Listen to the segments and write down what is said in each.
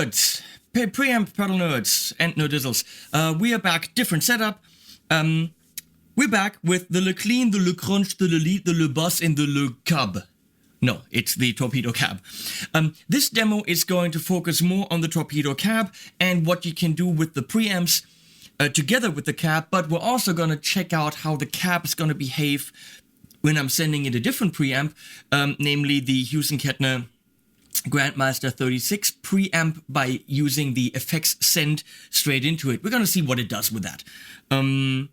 nerds, preamp pedal nerds and nerdizzles. We are back, different setup. We're back with the LeClean, the LeCrunch, the LeLead, the LeBass, and the LeCab. No, it's the Torpedo Cab. This demo is going to focus more on the Torpedo Cab and what you can do with the preamps together with the cab, but we're also going to check out how the cab is going to behave when I'm sending it a different preamp, namely the Hughes-Kettner Grandmaster 36 preamp by using the effects send straight into it. We're going to see what it does with that. In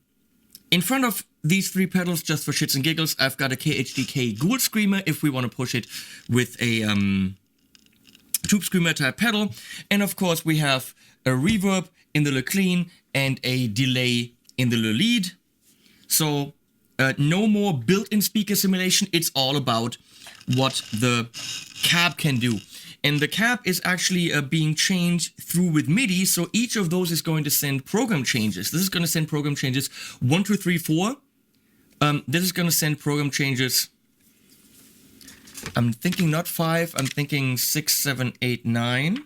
front of these three pedals, just for shits and giggles, I've got a KHDK Ghoul Screamer if we want to push it with a Tube Screamer type pedal. And of course we have a reverb in the LeClean and a delay in the LeLead. So no more built-in speaker simulation. It's all about what the cab can do. And the cab is actually being changed through with MIDI, so each of those is going to send program changes. This is going to send program changes 1, 2, 3, 4. This is going to send program changes, I'm thinking not 5, I'm thinking 6, 7, 8, 9.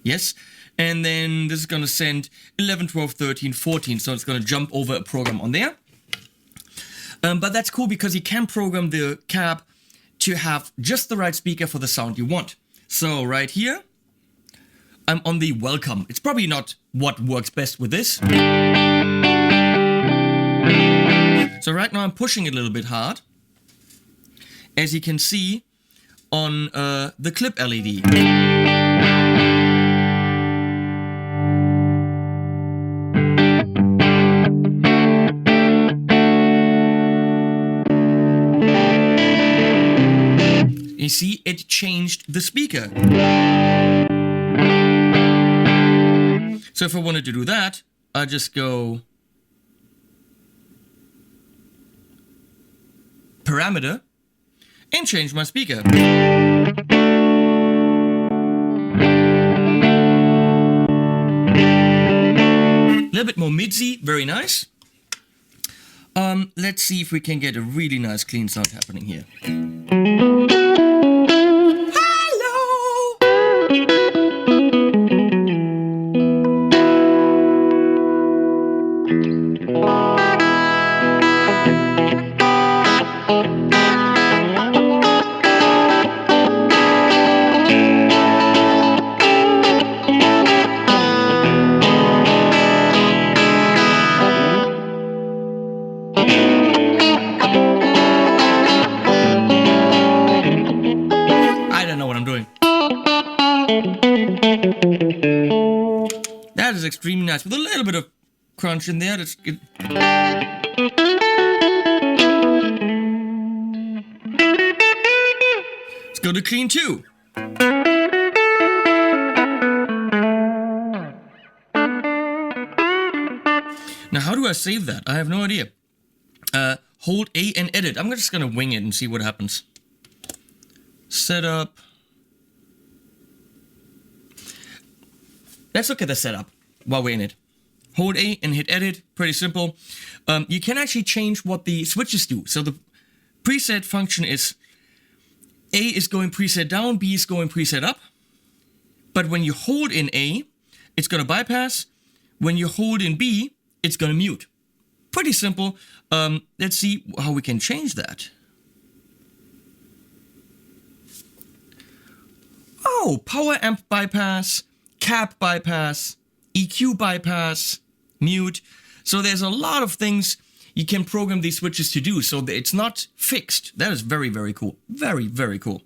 Yes. And then this is going to send 11, 12, 13, 14. So it's going to jump over a program on there. But that's cool because you can program the cab to have just the right speaker for the sound you want. So right here, I'm on the welcome. It's probably not what works best with this. So right now I'm pushing it a little bit hard, as you can see on the clip LED. You see, it changed the speaker. So if I wanted to do that, I just go parameter and change my speaker. A little bit more midsy, very nice. Let's see if we can get a really nice clean sound happening here. That is extremely nice, with a little bit of crunch in there. That's good. Let's go to clean 2. Now, how do I save that? I have no idea. Hold A and edit. I'm just gonna wing it and see what happens. Setup. Let's look at the setup while we're in it. Hold A and hit edit, pretty simple. You can actually change what the switches do. So the preset function is A is going preset down, B is going preset up. But when you hold in A, it's going to bypass. When you hold in B, it's going to mute. Pretty simple. Let's see how we can change that. Oh, power amp bypass. Cab bypass, EQ bypass, mute. So there's a lot of things you can program these switches to do. So it's not fixed. That is very, very cool. Very, very cool.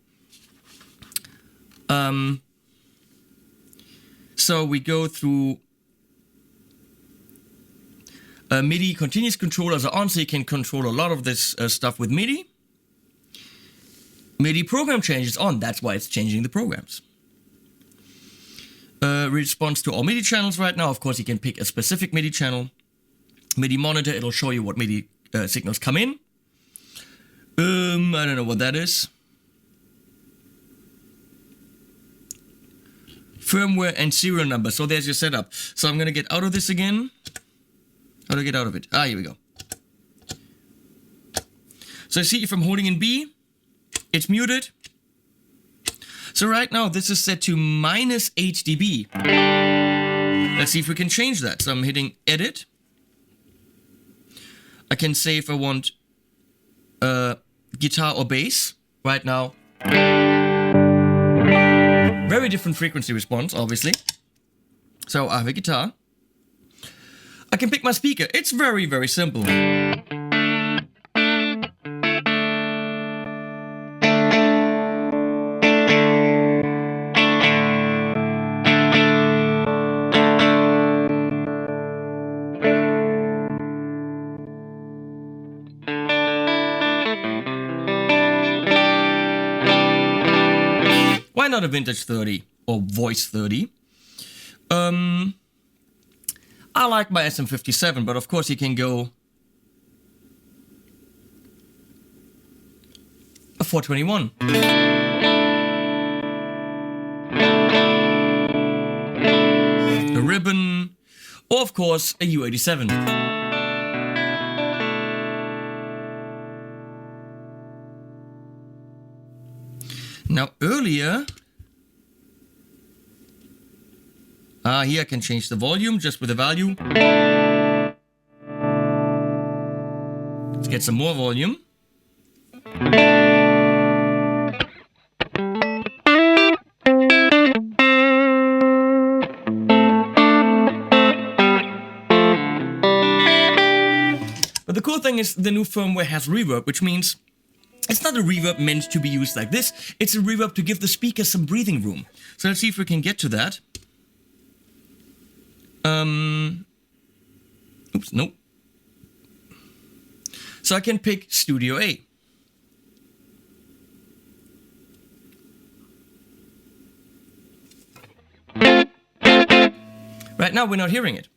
So we go through MIDI continuous controllers are on, so you can control a lot of this stuff with MIDI. MIDI program changes on. That's why it's changing the programs. Response to all MIDI channels right now. Of course, you can pick a specific MIDI channel. MIDI monitor, it'll show you what MIDI signals come in. I don't know what that is. Firmware and serial number. So there's your setup. So I'm going to get out of this again. How do I get out of it? Ah, here we go. So see, if I'm holding in B, it's muted. So right now this is set to minus 8 dB. Let's see if we can change that. So I'm hitting edit. I can say if I want guitar or bass. Right now, very different frequency response, obviously. So I have a guitar. I can pick my speaker. It's very, very simple. Why not a vintage 30 or voice 30? I like my SM57, but of course you can go a 421. A ribbon, or of course a U87. Now earlier, here I can change the volume just with the value. Let's get some more volume. But the cool thing is the new firmware has reverb, which means it's not a reverb meant to be used like this. It's a reverb to give the speaker some breathing room. So let's see if we can get to that. Oops, nope. So I can pick Studio A. Right now we're not hearing it.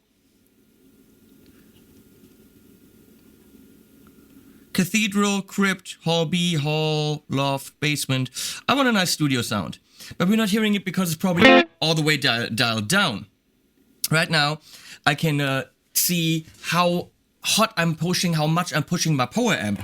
Cathedral, crypt, hall B, hall, loft, basement. I want a nice studio sound. But we're not hearing it because it's probably all the way dialed down. Right now, I can see how hot I'm pushing, how much I'm pushing my power amp.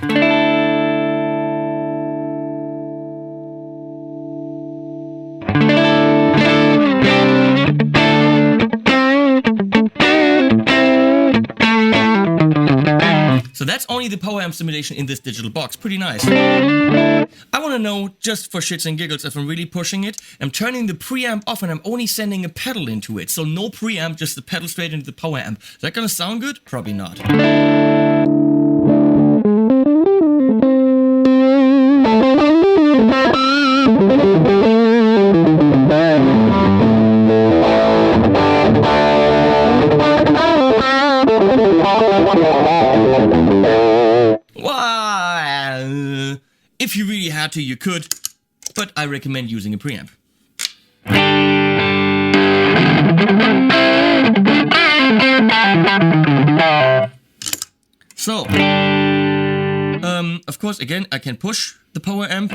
So that's only the power amp simulation in this digital box. Pretty nice. I want to know, just for shits and giggles, if I'm really pushing it. I'm turning the preamp off and I'm only sending a pedal into it. So no preamp, just the pedal straight into the power amp. Is that gonna sound good? Probably not. If you really had to, you could, but I recommend using a preamp. So, of course, again, I can push the power amp.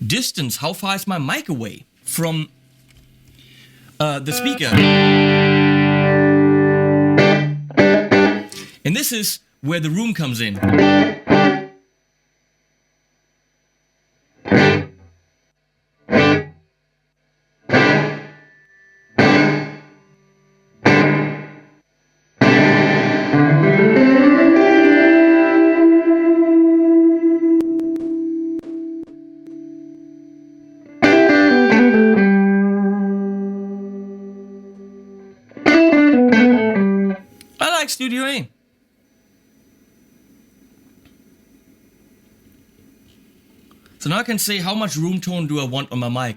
Distance, how far is my mic away from the speaker? And this is where the room comes in. I like Studio A. So now I can say how much room tone do I want on my mic.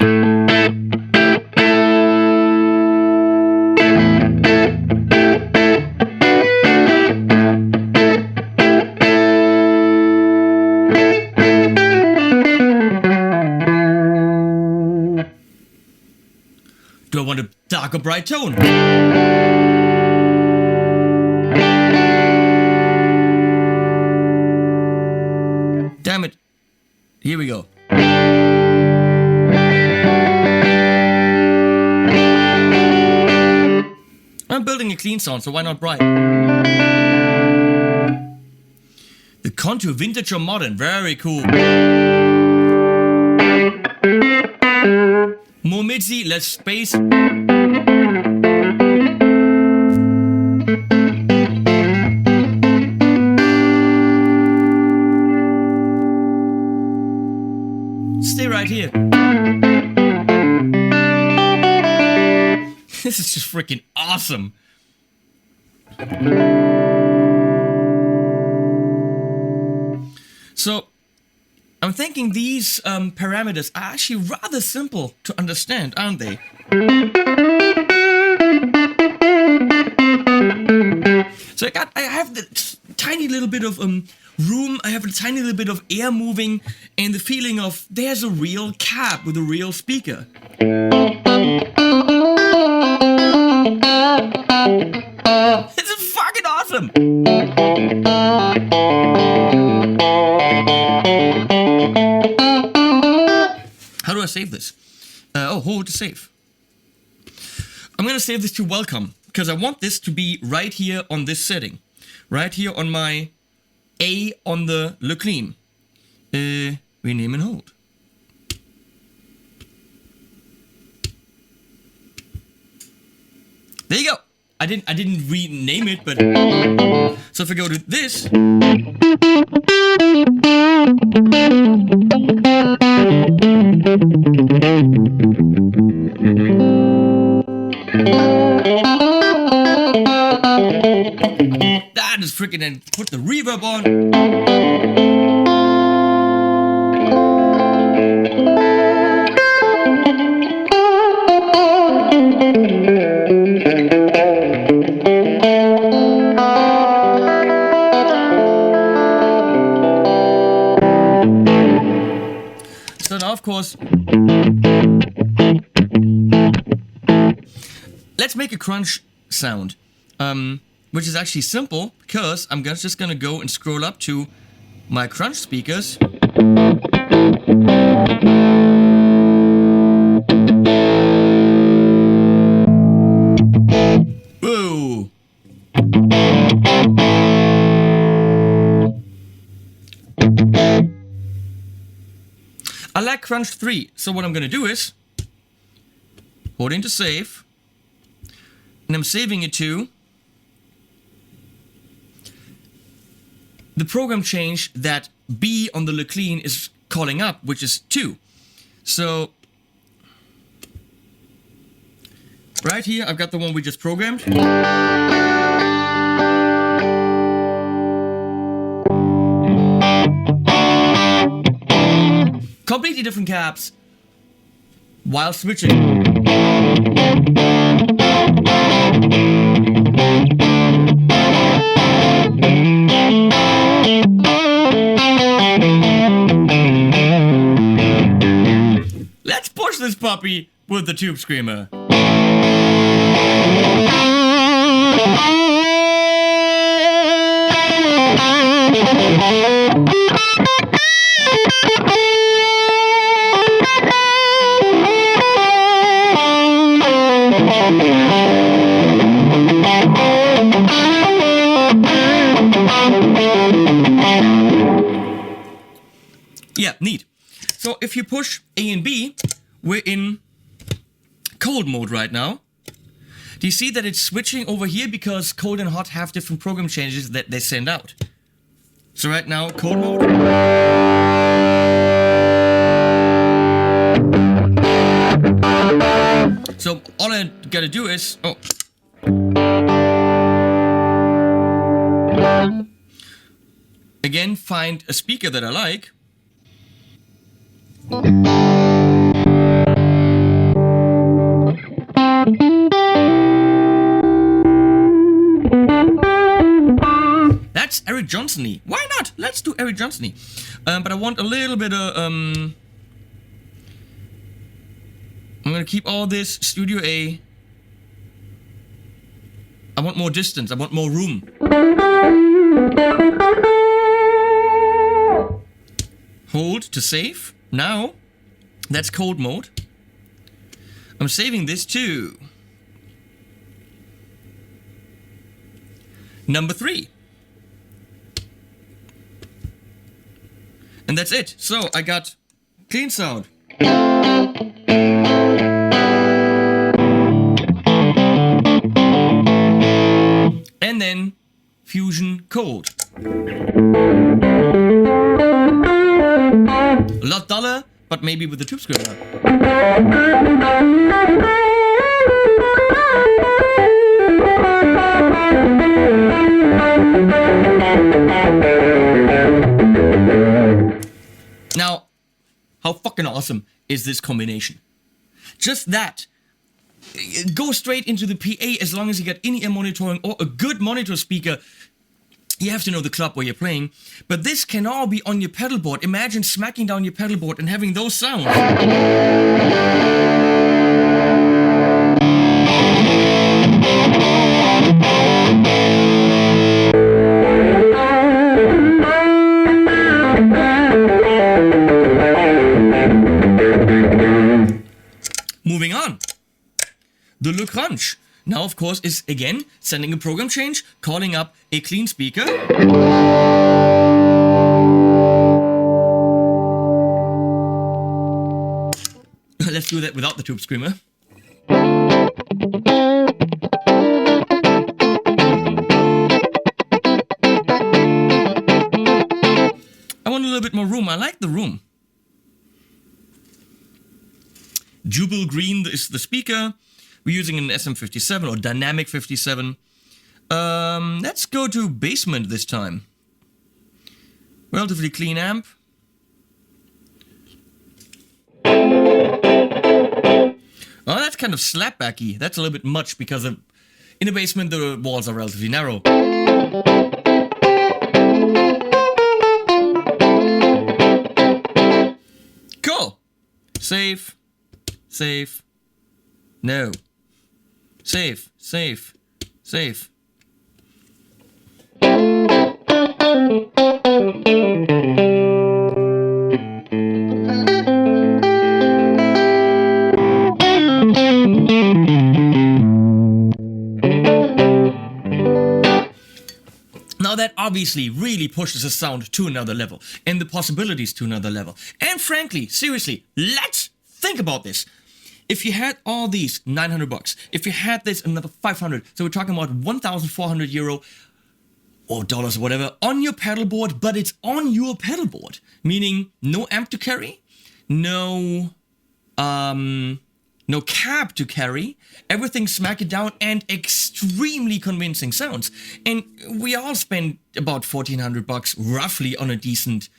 Do I want a dark or bright tone? Damn it. Here we go. I'm building a clean sound, so why not bright? The Contour, vintage or modern. Very cool. More midzy, less space. Stay right here. This is just freaking awesome. So, I'm thinking these parameters are actually rather simple to understand, aren't they? So I have the tiny little bit of room, I have a tiny little bit of air moving, and the feeling of there's a real cab with a real speaker. This is fucking awesome! How do I save this? Hold to save. I'm gonna save this to welcome, because I want this to be right here on this setting. Right here on my A on the LeClean. Rename and hold. There you go. I didn't rename it, but so if I go to this, that is freaking, and put the reverb on. So now, of course, let's make a crunch sound, which is actually simple because I'm just gonna go and scroll up to my crunch speakers. Whoa! I like Crunch 3, so what I'm gonna do is hold into save, and I'm saving it to the program change that B on the LeClean is calling up, which is 2. So right here, I've got the one we just programmed. Completely different cabs while switching. Let's push this puppy with the tube screamer. Yeah, neat. So if you push A and B, we're in cold mode right now. Do you see that it's switching over here because cold and hot have different program changes that they send out? So right now, cold mode. So all I gotta do is, again, find a speaker that I like. That's Eric Johnson-y. Why not? Let's do Eric Johnson-y. But I want a little bit of I'm gonna keep all this Studio A. I want more distance. I want more room. Hold to save. Now, that's cold mode. I'm saving this to number 3. And that's it. So I got clean sound. And then fusion cold. A lot duller, but maybe with the tube screamer. Now, how fucking awesome is this combination? Just that. Go straight into the PA as long as you get in-ear monitoring or a good monitor speaker. You have to know the club where you're playing. But this can all be on your pedal board. Imagine smacking down your pedal board and having those sounds. Moving on. The LeCrunch. Now, of course, is again sending a program change, calling up a clean speaker. Let's do that without the tube screamer. I want a little bit more room. I like the room. Jubel Green is the speaker. We're using an SM57 or Dynamic 57. Let's go to basement this time. Relatively clean amp. Oh, that's kind of slapbacky. That's a little bit much because in the basement the walls are relatively narrow. Cool. Save. Save. No. Save. Save. Save. Now that obviously really pushes the sound to another level and the possibilities to another level. And frankly, seriously, let's think about this. If you had all these, 900 bucks. If you had this, another 500. So we're talking about 1,400 euro or dollars or whatever on your pedal board, but it's on your pedal board. Meaning no amp to carry, no cab to carry, everything smack it down, and extremely convincing sounds. And we all spend about 1,400 bucks roughly on a decent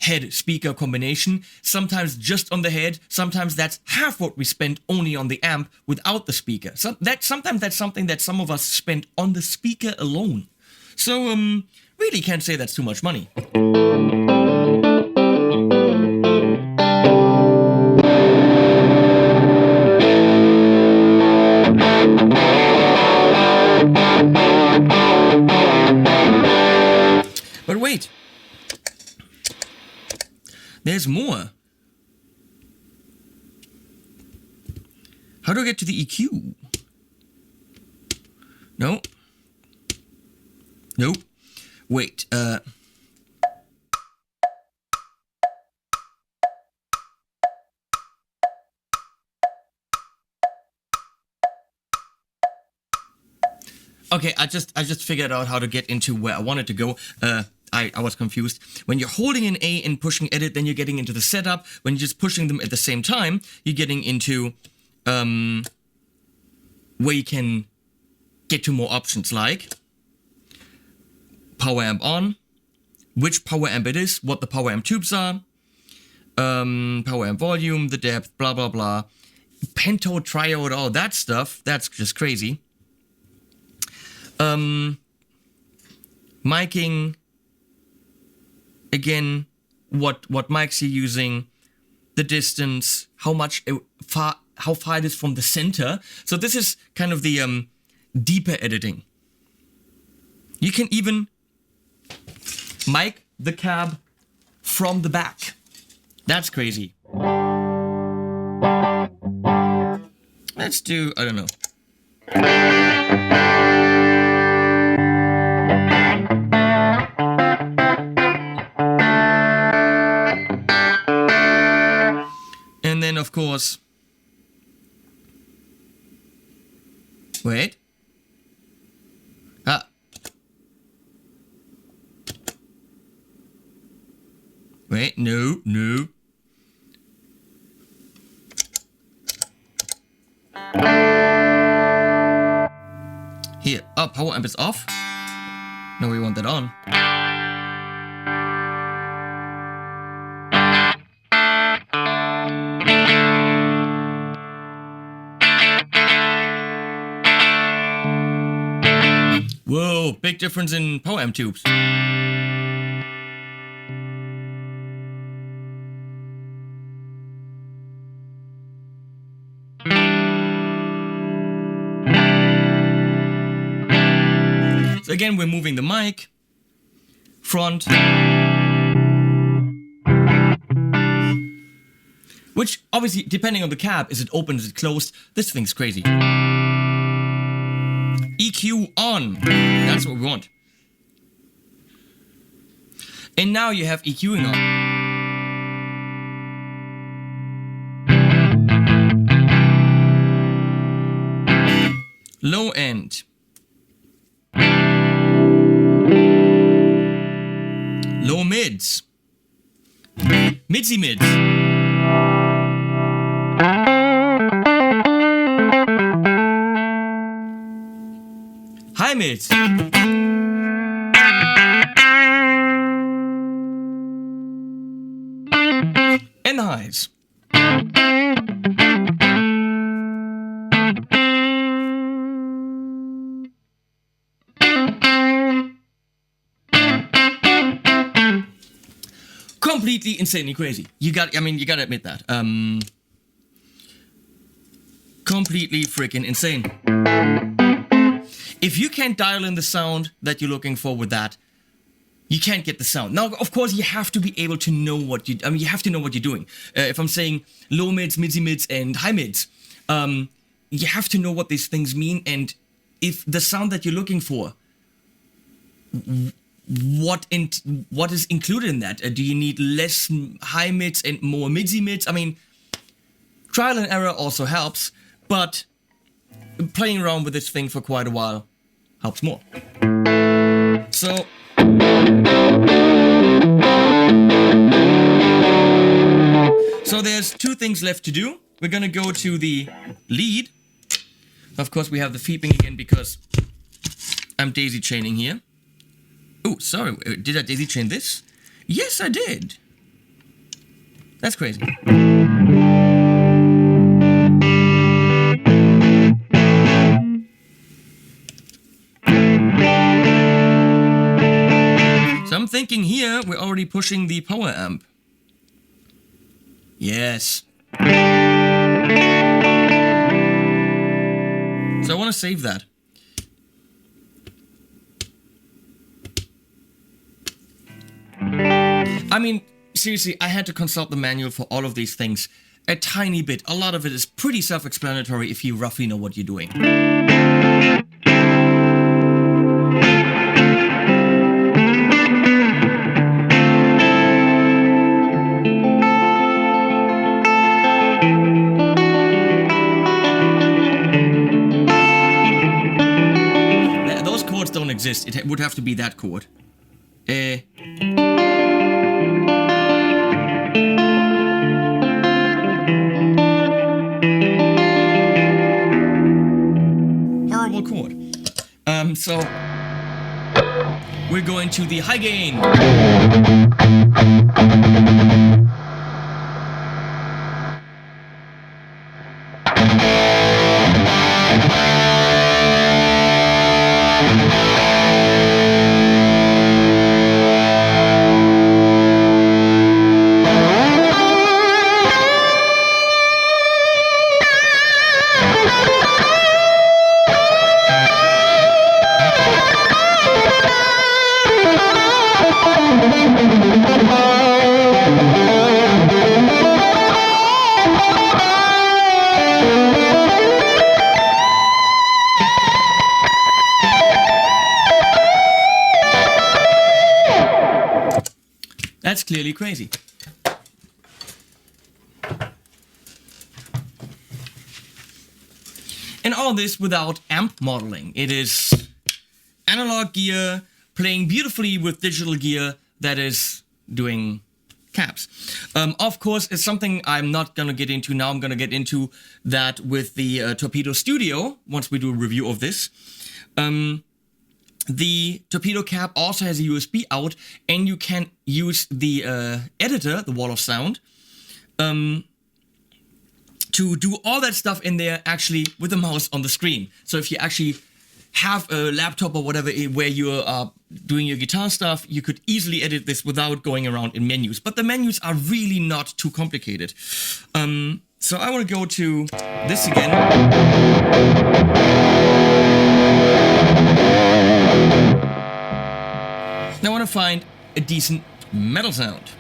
head speaker combination, sometimes just on the head, sometimes that's half what we spent only on the amp without the speaker. Sometimes that's something that some of us spent on the speaker alone. So, really can't say that's too much money. But wait. There's more. How do I get to the EQ? No. Nope. Wait, okay, I just figured out how to get into where I wanted to go. I was confused. When you're holding an A and pushing edit, then you're getting into the setup. When you're just pushing them at the same time, you're getting into where you can get to more options like power amp on, which power amp it is, what the power amp tubes are, power amp volume, the depth, blah blah blah, pentode, triode, all that stuff. That's just crazy. Miking. Again, what mics you're using, the distance, how far it is from the center. So this is kind of the deeper editing. You can even mic the cab from the back. That's crazy. Let's do, I don't know. And then, of course... Wait. Ah. Wait, no. Here, power amp is off. No, we want that on. Whoa, big difference in power amp tubes. So again, we're moving the mic, front, which obviously, depending on the cab, is it open, is it closed? This thing's crazy. EQ on, that's what we want. And now you have EQing on. Low end. Low mids. Midsy mids. High mids. And the highs. Completely insanely crazy. You gotta admit that. Completely freaking insane. If you can't dial in the sound that you're looking for with that, you can't get the sound. Now, of course, you have to be able to know what you have to know what you're doing. If I'm saying low mids, midsy mids, and high mids, you have to know what these things mean, and if the sound that you're looking for, what is included in that? Do you need less high mids and more midsy mids? I mean, trial and error also helps, but playing around with this thing for quite a while helps more. So there's two things left to do. We're gonna go to the lead. Of course, we have the feeping again because I'm daisy chaining here. Oh, sorry, did I daisy chain this? Yes, I did. That's crazy. So I'm thinking here, we're already pushing the power amp. Yes. So I want to save that. I mean, seriously, I had to consult the manual for all of these things a tiny bit. A lot of it is pretty self-explanatory if you roughly know what you're doing. Those chords don't exist. It would have to be that chord. Horrible chord. So we're going to the high gain. That's clearly crazy. And all this without amp modeling. It is analog gear playing beautifully with digital gear that is doing cabs. Of course, it's something I'm not gonna get into now. I'm gonna get into that with the Torpedo Studio once we do a review of this. The Torpedo Cab also has a USB out, and you can use the editor, the Wall of Sound, to do all that stuff in there actually with the mouse on the screen. So if you actually have a laptop or whatever where you are doing your guitar stuff, you could easily edit this without going around in menus. But the menus are really not too complicated. So I want to go to this again. Now I want to find a decent metal sound.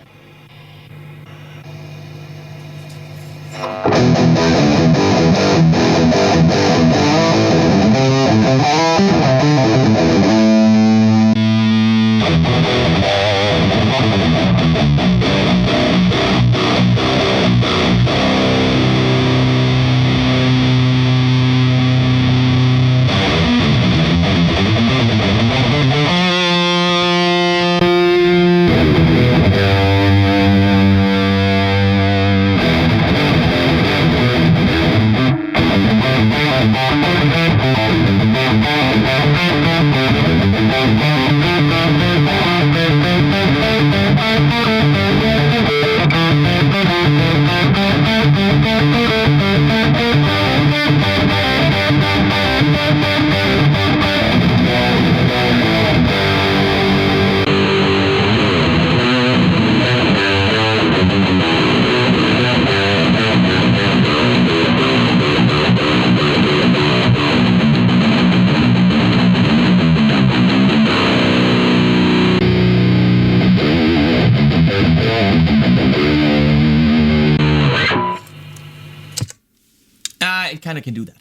It kind of can do that.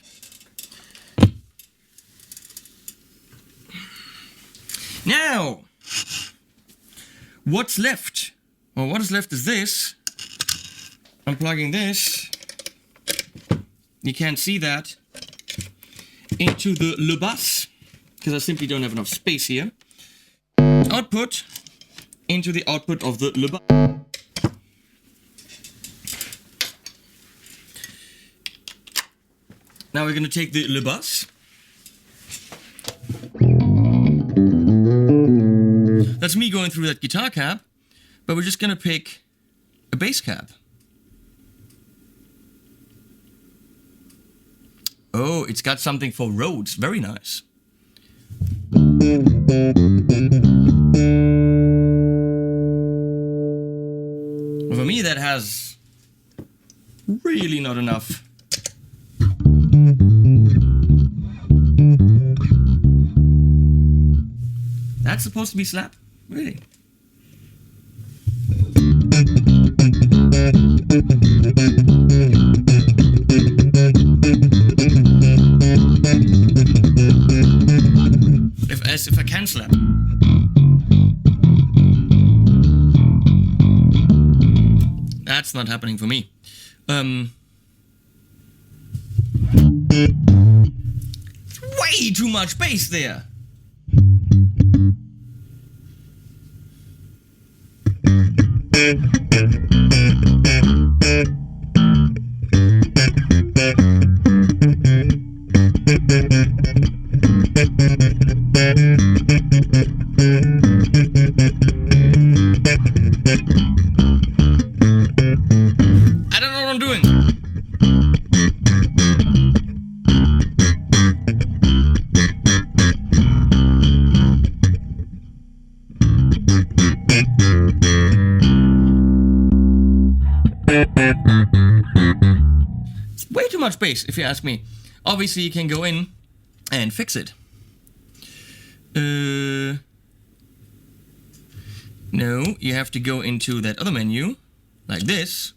Now, what's left? Well, what is left is this. I'm plugging this. You can't see that. Into the LeBass, because I simply don't have enough space here. Output into the output of the LeBass. Now we're going to take the LeBass. That's me going through that guitar cab, but we're just going to pick a bass cab. Oh, it's got something for Rhodes. Very nice. For me, that has really not enough. That's supposed to be slap? Really? If I can slap. That's not happening for me. Way too much bass there. I don't know what I'm doing. It's way too much bass, if you ask me. Obviously, you can go in and fix it. No, you have to go into that other menu, like this.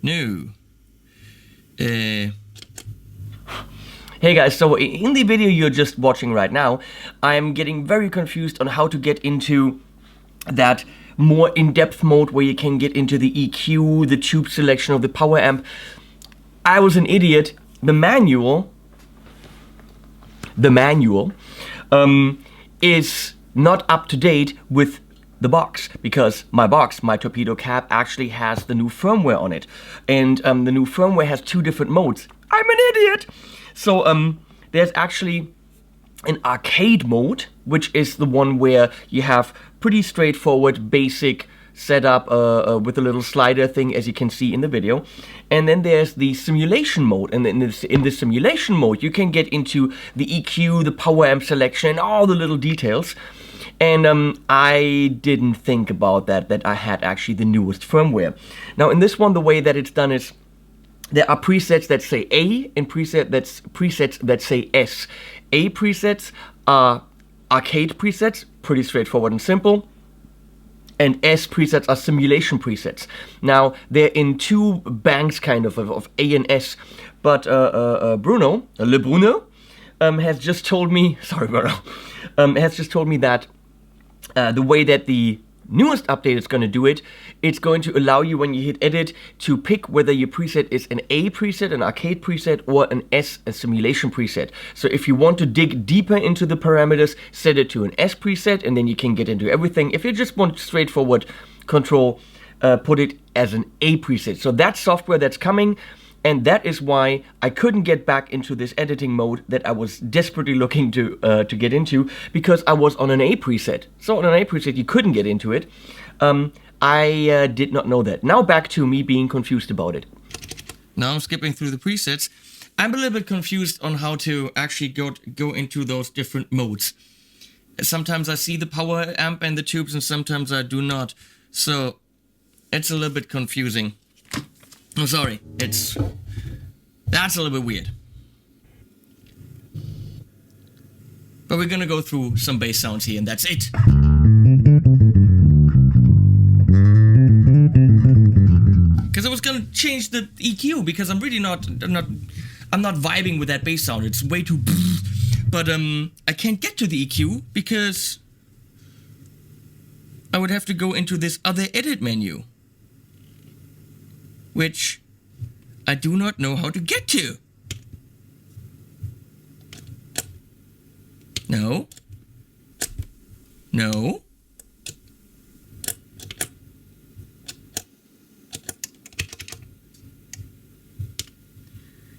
No. Hey guys, so in the video you're just watching right now, I'm getting very confused on how to get into that more in-depth mode where you can get into the EQ, the tube selection of the power amp. I was an idiot. The manual the manual, is not up to date with the box, because my box, my Torpedo Cab, actually has the new firmware on it, and the new firmware has 2 different modes. I'm an idiot! So there's actually an arcade mode, which is the one where you have pretty straightforward basic setup with a little slider thing, as you can see in the video. And then there's the simulation mode, and in the simulation mode you can get into the EQ, the power amp selection, all the little details. And I didn't think about that I had actually the newest firmware. Now in this one, the way that it's done is there are presets that say A and presets that say S. A presets are arcade presets, pretty straightforward and simple. And S presets are simulation presets. Now, they're in 2 banks kind of A and S. But Bruno, LeBruno, has just told me, sorry Bruno, has just told me that the way that the newest update is going to do it, it's going to allow you, when you hit edit, to pick whether your preset is an A preset, an arcade preset, or an S, a simulation preset. So if you want to dig deeper into the parameters, set it to an S preset, and then you can get into everything. If you just want straightforward control, put it as an A preset. So that's software that's coming, and that is why I couldn't get back into this editing mode that I was desperately looking to get into, because I was on an A preset. So on an A preset you couldn't get into it. I did not know that. Now back to me being confused about it. Now I'm skipping through the presets. I'm a little bit confused on how to actually go into those different modes. Sometimes I see the power amp and the tubes, and sometimes I do not. So it's a little bit confusing. I'm sorry, that's a little bit weird. But we're gonna go through some bass sounds here, and that's it. Because I was gonna change the EQ, because I'm not vibing with that bass sound. It's way too. But I can't get to the EQ because I would have to go into this other edit menu, which I do not know how to get to. No. No.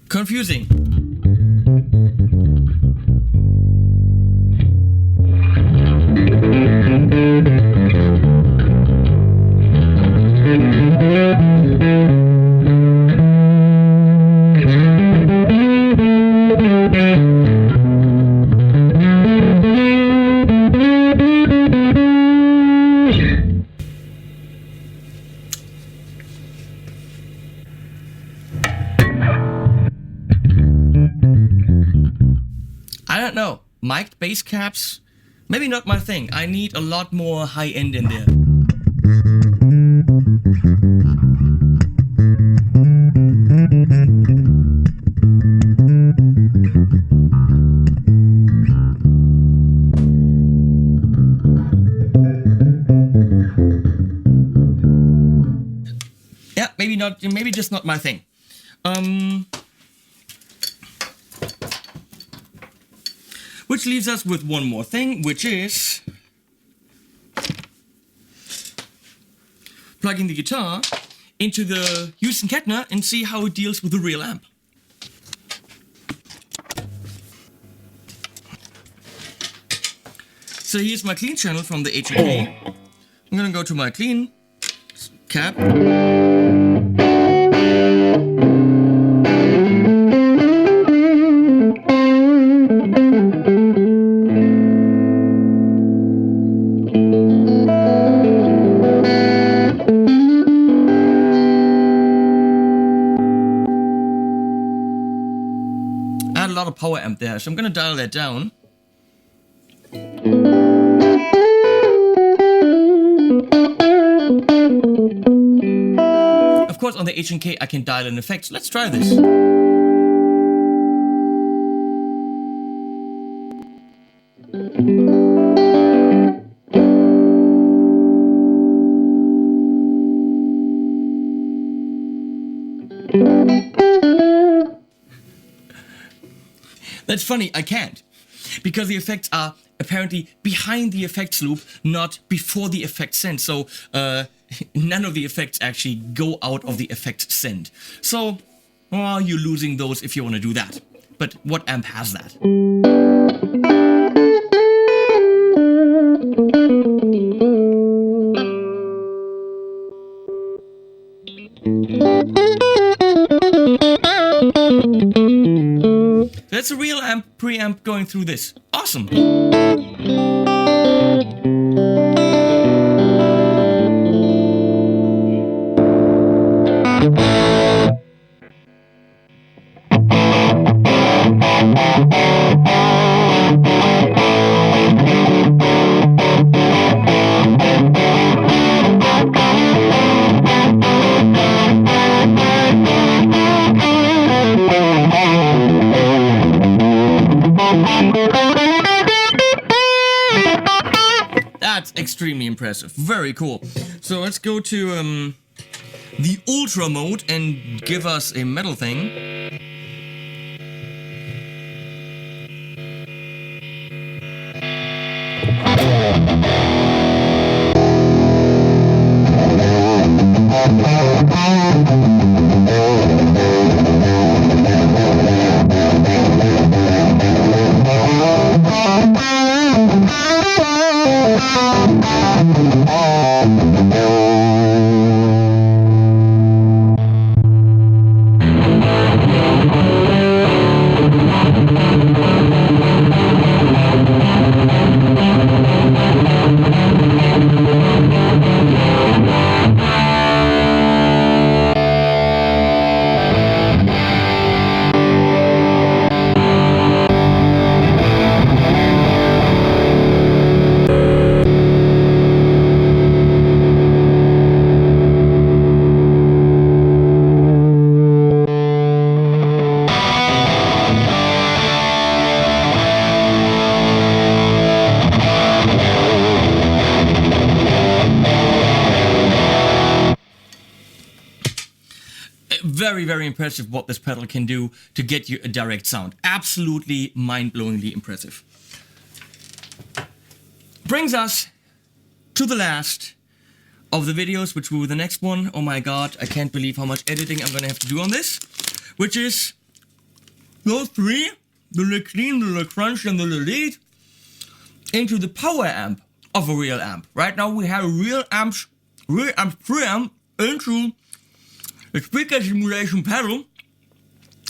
Confusing. I don't know. Mic'd bass caps, maybe not my thing. I need a lot more high end in there. Yeah, maybe not. Maybe just not my thing. Which leaves us with one more thing, which is plugging the guitar into the Houston Kettner and see how it deals with the real amp. So here's my clean channel from the H&K. I'm gonna go to my clean cab. A lot of power amp there, so I'm gonna dial that down. Of course, on the H&K I can dial in effects. Let's try this. That's funny, I can't. because the effects are apparently behind the effects loop, not before the effect send. So none of the effects actually go out of the effect send. So you're losing those if you want to do that. But what amp has that? That's a real amp, preamp going through this. Awesome. That's extremely impressive. Very cool. So let's go to the ultra mode and give us a metal thing. Very, very impressive what this pedal can do to get you a direct sound. Absolutely mind-blowingly impressive. Brings us to the last of the videos, which will be the next one. Oh my god, I can't believe how much editing I'm gonna have to do on this. Which is those three, the LeClean, the LeCrunch, and the LeLead, into the power amp of a real amp. Right now we have a real amp preamp into the speaker simulation pedal,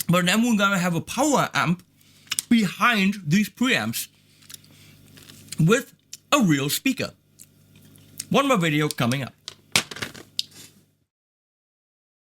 but then we're gonna have a power amp behind these preamps with a real speaker. One more video coming up.